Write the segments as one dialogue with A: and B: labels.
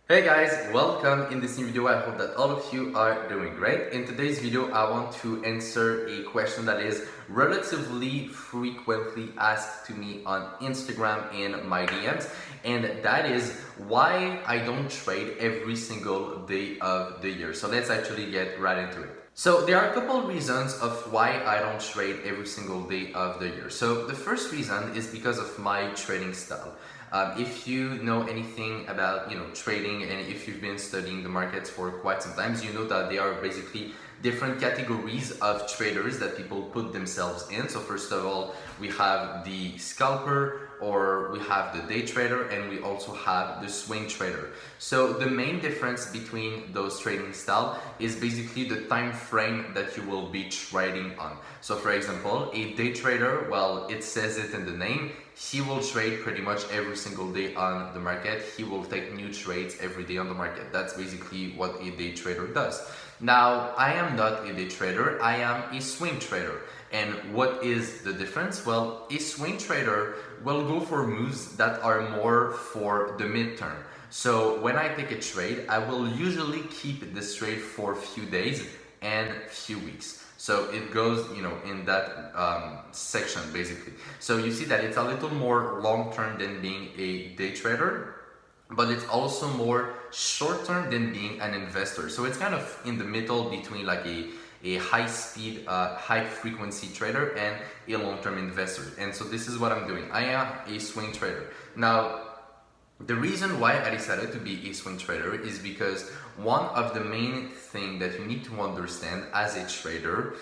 A: Hey guys, welcome in this new video. I hope that all of you are doing great. In today's video, I want to answer a question that is relatively frequently asked to me on Instagram in my DMs, and that is why I don't trade every single day of the year. So let's actually get right into it. So there are a couple reasons of why I don't trade every single day of the year. So the first reason is because of my trading style. If you know anything about trading, and if you've been studying the markets for quite some time, you know that there are basically different categories of traders that people put themselves in. So first of all, we have the scalper, or we have the day trader, and we also have the swing trader. So the main difference between those trading style is basically the time frame that you will be trading on. So for example, a day trader, well, it says it in the name, he will trade pretty much every single day on the market. He will take new trades every day on the market. That's basically what a day trader does. Now, I am not a day trader, I am a swing trader. And what is the difference? Well, a swing trader will go for moves that are more for the midterm. So when I take a trade, I will usually keep this trade for a few days and few weeks. So it goes, in that section basically. So you see that it's a little more long-term than being a day trader, but it's also more short-term than being an investor. So it's kind of in the middle between like a high-speed, high-frequency trader and a long-term investor. And so this is what I'm doing. I am a swing trader. Now, the reason why I decided to be a swing trader is because one of the main things that you need to understand as a trader,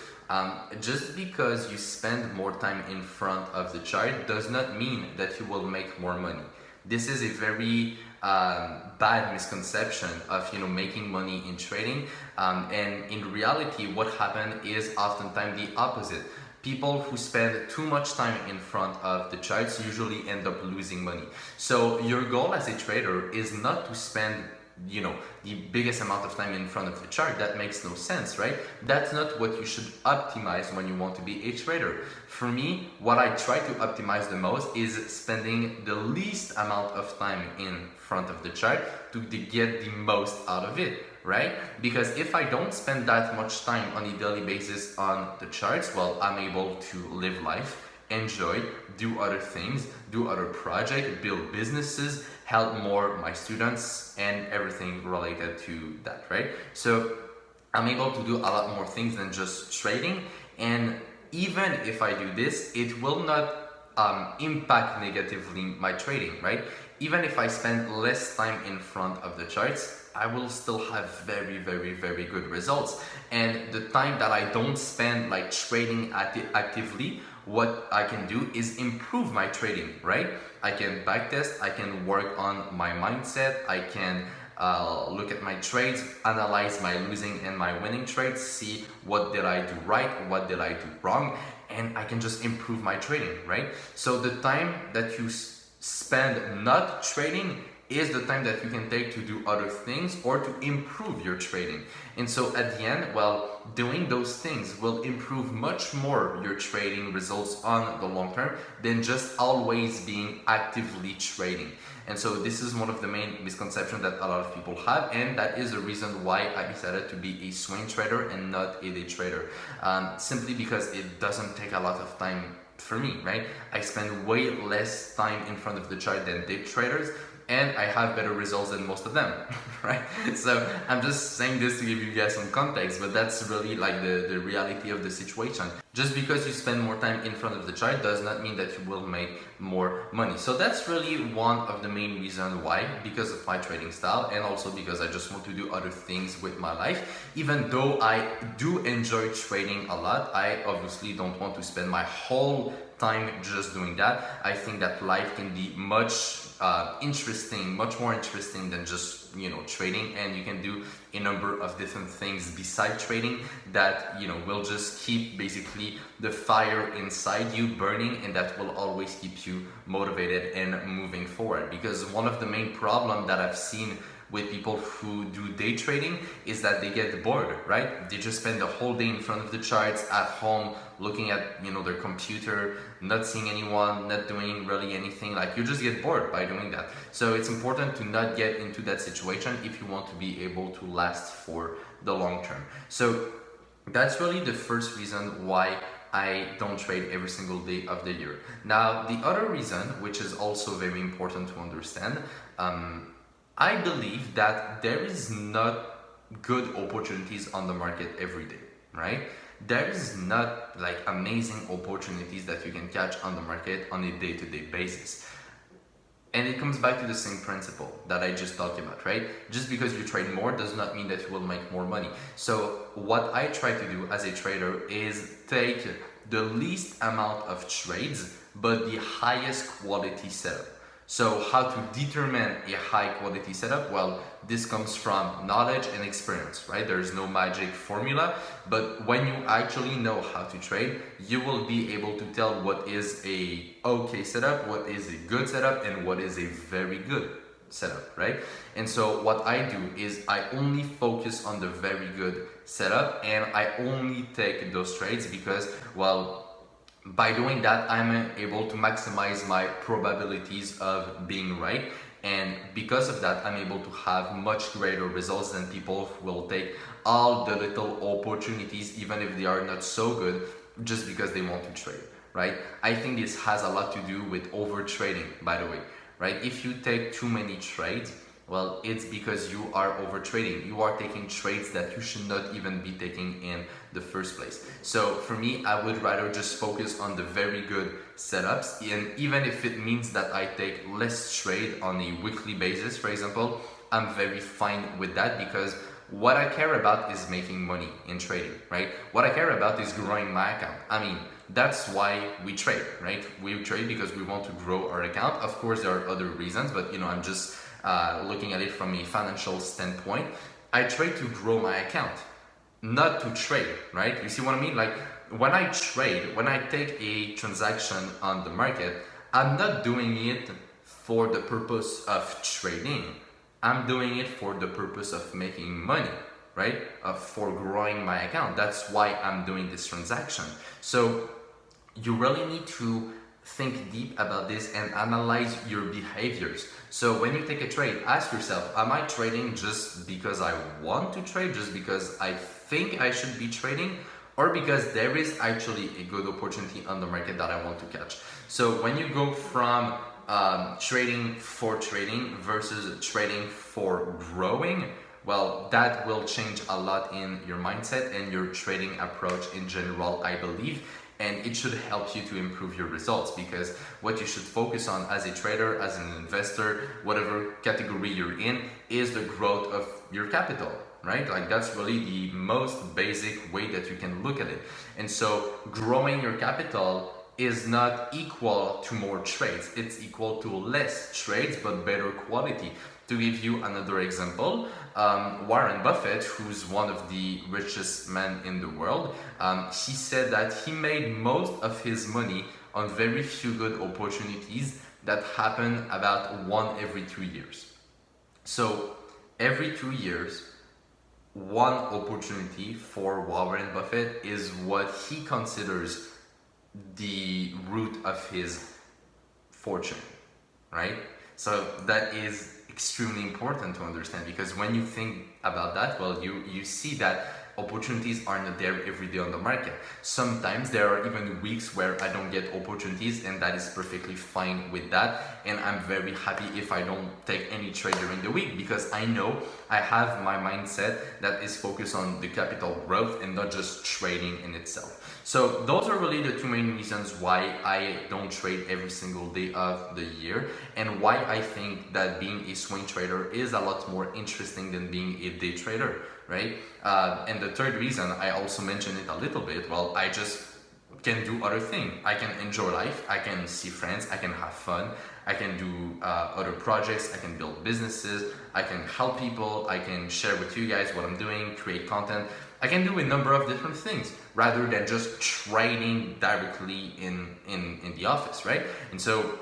A: just because you spend more time in front of the chart does not mean that you will make more money. This is a very bad misconception of making money in trading, and in reality what happened is oftentimes the opposite. People who spend too much time in front of the charts usually end up losing money. So your goal as a trader is not to spend the biggest amount of time in front of the chart. That makes no sense, right? That's not what you should optimize when you want to be a trader. For me, what I try to optimize the most is spending the least amount of time in front of the chart to get the most out of it, right? Because if I don't spend that much time on a daily basis on the charts, well, I'm able to live life, enjoy, do other things, do other projects, build businesses, help more my students, and everything related to that, right? So I'm able to do a lot more things than just trading, and even if I do this, it will not impact negatively my trading, right? Even if I spend less time in front of the charts, I will still have very, very, very good results. And the time that I don't spend like trading actively, what I can do is improve my trading, right? I can backtest, I can work on my mindset, I can look at my trades, analyze my losing and my winning trades, see what did I do right, what did I do wrong, and I can just improve my trading, right? So the time that you spend not trading is the time that you can take to do other things or to improve your trading. And so at the end, well, doing those things will improve much more your trading results on the long term than just always being actively trading. And so this is one of the main misconceptions that a lot of people have, and that is the reason why I decided to be a swing trader and not a day trader. Simply because it doesn't take a lot of time for me, right? I spend way less time in front of the chart than day traders, and I have better results than most of them, right? So I'm just saying this to give you guys some context, but that's really like the reality of the situation. Just because you spend more time in front of the chart does not mean that you will make more money. So that's really one of the main reasons why, because of my trading style, and also because I just want to do other things with my life. Even though I do enjoy trading a lot, I obviously don't want to spend my whole time just doing that. I think that life can be much much more interesting than just trading, and you can do a number of different things beside trading that will just keep basically the fire inside you burning, and that will always keep you motivated and moving forward. Because one of the main problems that I've seen with people who do day trading is that they get bored, right? They just spend the whole day in front of the charts at home, looking at their computer, not seeing anyone, not doing really anything. Like, you just get bored by doing that. So it's important to not get into that situation if you want to be able to last for the long term. So that's really the first reason why I don't trade every single day of the year. Now, the other reason, which is also very important to understand, I believe that there is not good opportunities on the market every day, right? There is not like amazing opportunities that you can catch on the market on a day-to-day basis. And it comes back to the same principle that I just talked about, right? Just because you trade more does not mean that you will make more money. So what I try to do as a trader is take the least amount of trades, but the highest quality setup. So how to determine a high quality setup? Well, this comes from knowledge and experience, right? There's no magic formula, but when you actually know how to trade, you will be able to tell what is a okay setup, what is a good setup, and what is a very good setup, right? And so what I do is I only focus on the very good setup, and I only take those trades because, well, by doing that, I'm able to maximize my probabilities of being right. And because of that, I'm able to have much greater results than people who will take all the little opportunities, even if they are not so good, just because they want to trade, right? I think this has a lot to do with over trading, by the way, right? If you take too many trades, well, it's because you are over trading. You are taking trades that you should not even be taking in the first place. So for me, I would rather just focus on the very good setups. And even if it means that I take less trade on a weekly basis, for example, I'm very fine with that, because what I care about is making money in trading, right? What I care about is growing my account. I mean, that's why we trade, right? We trade because we want to grow our account. Of course, there are other reasons, but I'm just looking at it from a financial standpoint. I trade to grow my account, not to trade, right? You see what I mean? Like, when I trade, when I take a transaction on the market, I'm not doing it for the purpose of trading. I'm doing it for the purpose of making money, right? For growing my account. That's why I'm doing this transaction. So you really need to think deep about this and analyze your behaviors. So when you take a trade, ask yourself, am I trading just because I want to trade, just because I think I should be trading, or because there is actually a good opportunity on the market that I want to catch? So when you go from trading for trading versus trading for growing, well, that will change a lot in your mindset and your trading approach in general, I believe. And it should help you to improve your results, because what you should focus on as a trader, as an investor, whatever category you're in, is the growth of your capital, right? Like, that's really the most basic way that you can look at it. And so growing your capital is not equal to more trades. It's equal to less trades, but better quality. To give you another example, Warren Buffett, who's one of the richest men in the world, he said that he made most of his money on very few good opportunities that happen about one every 2 years. So every 2 years, one opportunity for Warren Buffett is what he considers the root of his fortune, right? So that is extremely important to understand, because when you think about that, well, you see that opportunities are not there every day on the market. Sometimes there are even weeks where I don't get opportunities, and that is perfectly fine with that. And I'm very happy if I don't take any trade during the week, because I know I have my mindset that is focused on the capital growth and not just trading in itself. So those are really the two main reasons why I don't trade every single day of the year, and why I think that being a swing trader is a lot more interesting than being a day trader, right? And the third reason, I also mentioned it a little bit, well, I just can do other things. I can enjoy life, I can see friends, I can have fun, I can do other projects, I can build businesses, I can help people, I can share with you guys what I'm doing, create content. I can do a number of different things rather than just trading directly in the office, right? And so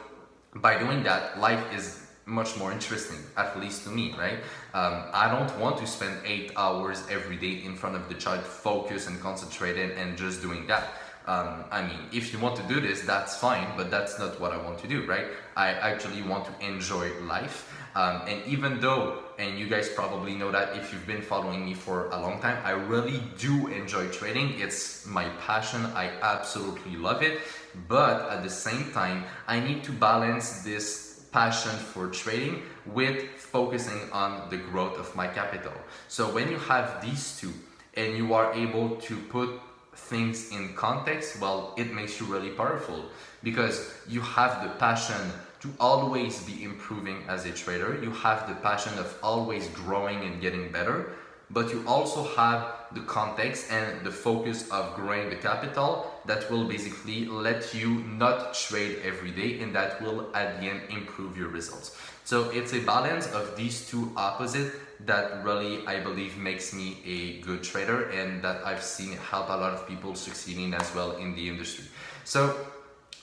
A: by doing that, life is much more interesting, at least to me, right? I don't want to spend 8 hours every day in front of the chart, focus and concentrated and just doing that. I mean, if you want to do this, that's fine, but that's not what I want to do, right? I actually want to enjoy life. And even though, and you guys probably know that if you've been following me for a long time, I really do enjoy trading. It's my passion. I absolutely love it. But at the same time, I need to balance this passion for trading with focusing on the growth of my capital. So when you have these two and you are able to put things in context, well, it makes you really powerful because you have the passion to always be improving as a trader. You have the passion of always growing and getting better, but you also have the context and the focus of growing the capital that will basically let you not trade every day, and that will at the end improve your results. So it's a balance of these two opposites that really, I believe, makes me a good trader, and that I've seen help a lot of people succeeding as well in the industry. So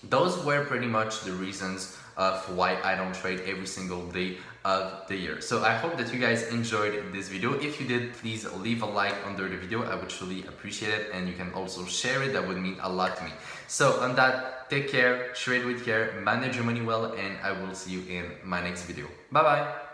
A: those were pretty much the reasons of why I don't trade every single day of the year. So I hope that you guys enjoyed this video. If you did, please leave a like under the video. I would truly appreciate it, and you can also share it. That would mean a lot to me. So on that, take care, trade with care, manage your money well, and I will see you in my next video. Bye bye.